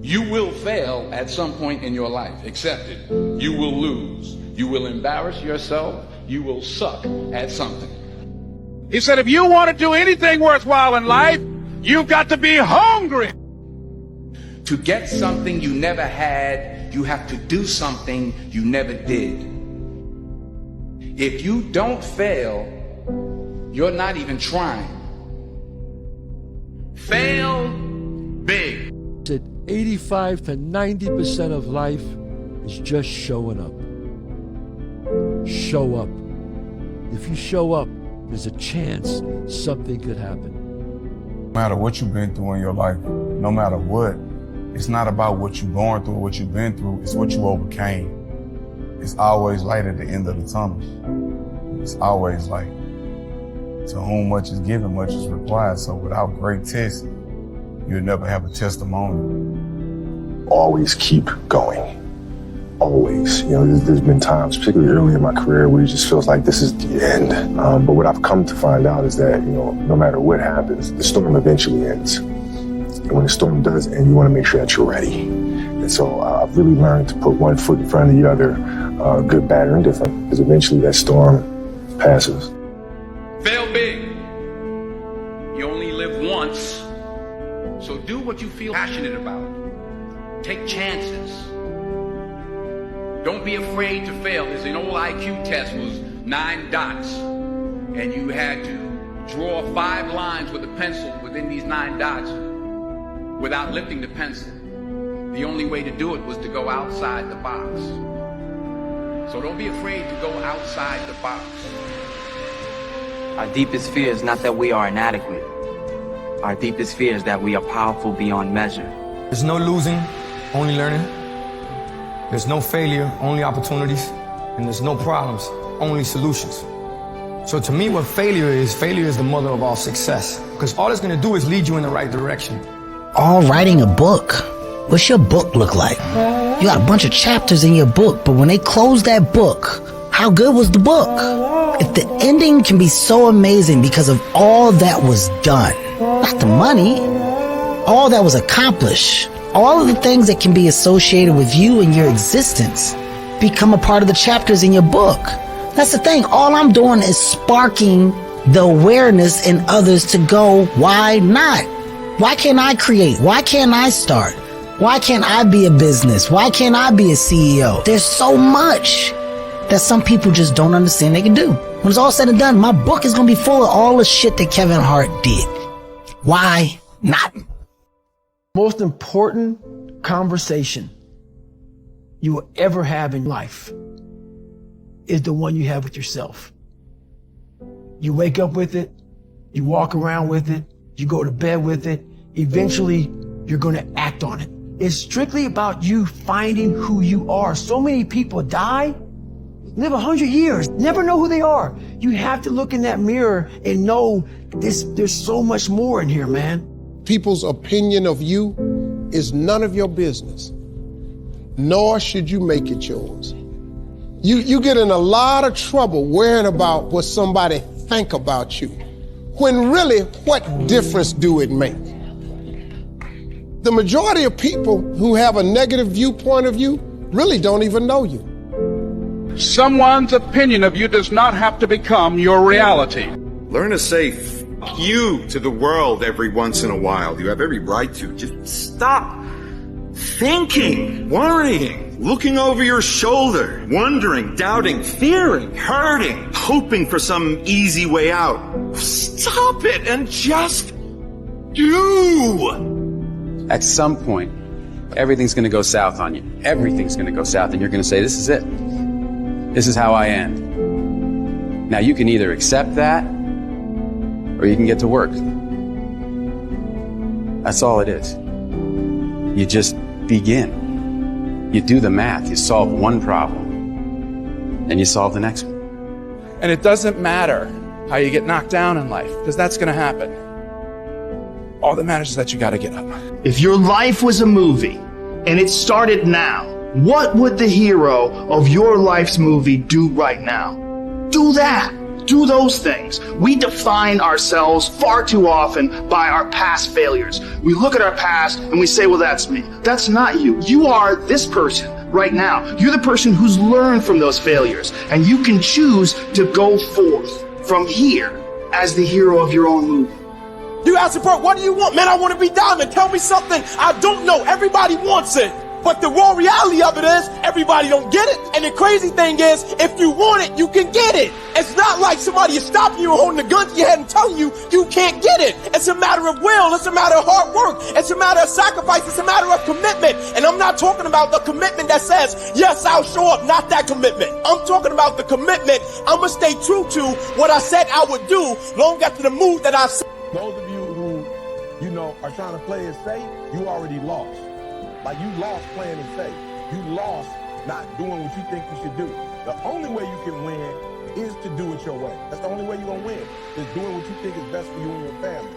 You will fail at some point in your life. Accept it. You will lose. You will embarrass yourself. You will suck at something. He said, if you want to do anything worthwhile in life, you've got to be hungry. To get something you never had, you have to do something you never did. If you don't fail, you're not even trying. Fail big. That 85 to 90% of life is just showing up. Show up. If you show up, there's a chance something could happen. No matter what you've been through in your life, no matter what, it's not about what you're going through or what you've been through, it's what you overcame. It's always light at the end of the tunnel. It's always light. To whom much is given, much is required. So without great tests, you'll never have a testimony. Always keep going. Always. You know, there's been times, particularly early in my career, where it just feels like this is the end. But what I've come to find out is that, you know, no matter what happens, the storm eventually ends. And when the storm does end, you want to make sure that you're ready. And so I've really learned to put one foot in front of the other, good, bad, or indifferent, because eventually that storm passes. Fail big. You only live once. So do what you feel passionate about. Take chances. Don't be afraid to fail. There's an old IQ test, was 9 dots. And you had to draw 5 lines with a pencil within these 9 dots without lifting the pencil. The only way to do it was to go outside the box. So don't be afraid to go outside the box. Our deepest fear is not that we are inadequate. Our deepest fear is that we are powerful beyond measure. There's no losing, only learning. There's no failure, only opportunities. And there's no problems, only solutions. So to me, what failure is the mother of all success. Because all it's gonna do is lead you in the right direction. All writing a book. What's your book look like? You got a bunch of chapters in your book, but when they close that book, how good was the book? If the ending can be so amazing because of all that was done, not the money, all that was accomplished, all of the things that can be associated with you and your existence become a part of the chapters in your book. That's the thing. All I'm doing is sparking the awareness in others to go, why not? Why can't I create? Why can't I start? Why can't I be a business? Why can't I be a CEO? There's so much that some people just don't understand they can do. When it's all said and done, my book is going to be full of all the shit that Kevin Hart did. Why not? Most important conversation you will ever have in life is the one you have with yourself. You wake up with it, you walk around with it, you go to bed with it, eventually you're going to act on it. It's strictly about you finding who you are. So many people die, live 100 years, never know who they are. You have to look in that mirror and know there's so much more in here, man. People's opinion of you is none of your business, nor should you make it yours. You get in a lot of trouble worrying about what somebody think about you, when really, what difference do it make? The majority of people who have a negative viewpoint of you really don't even know you. Someone's opinion of you does not have to become your reality. Learn to say f you to the world every once in a while. You have every right to. Just stop thinking, worrying, looking over your shoulder, wondering, doubting, fearing, hurting, hoping for some easy way out. Stop it and just do. At some point, everything's going to go south on you. Everything's going to go south, and you're going to say, this is it. This is how I end. Now, you can either accept that, or you can get to work. That's all it is. You just begin. You do the math. You solve one problem, and you solve the next one. And it doesn't matter how you get knocked down in life, because that's going to happen. All that matters is that you got to get up. If your life was a movie and it started now, what would the hero of your life's movie do right now? Do that. do those things. We define ourselves far too often by our past failures. We look at our past and we say, well, that's me. That's not you. You are this person right now. You're the person who's learned from those failures, and you can choose to go forth from here as the hero of your own movie. You ask the person, what do you want? Man, I want to be diamond. Tell me something I don't know. Everybody wants it. But the raw reality of it is, everybody don't get it. And the crazy thing is, if you want it, you can get it. It's not like somebody is stopping you and holding a gun to your head and telling you you can't get it. It's a matter of will. It's a matter of hard work. It's a matter of sacrifice. It's a matter of commitment. And I'm not talking about the commitment that says, yes, I'll show up. Not that commitment. I'm talking about the commitment. I'm going to stay true to what I said I would do long after the move that I said. Those of you who, are trying to play it safe, you already lost. Like, you lost playing it safe. You lost not doing what you think you should do. The only way you can win is to do it your way. That's the only way you're going to win, is doing what you think is best for you and your family.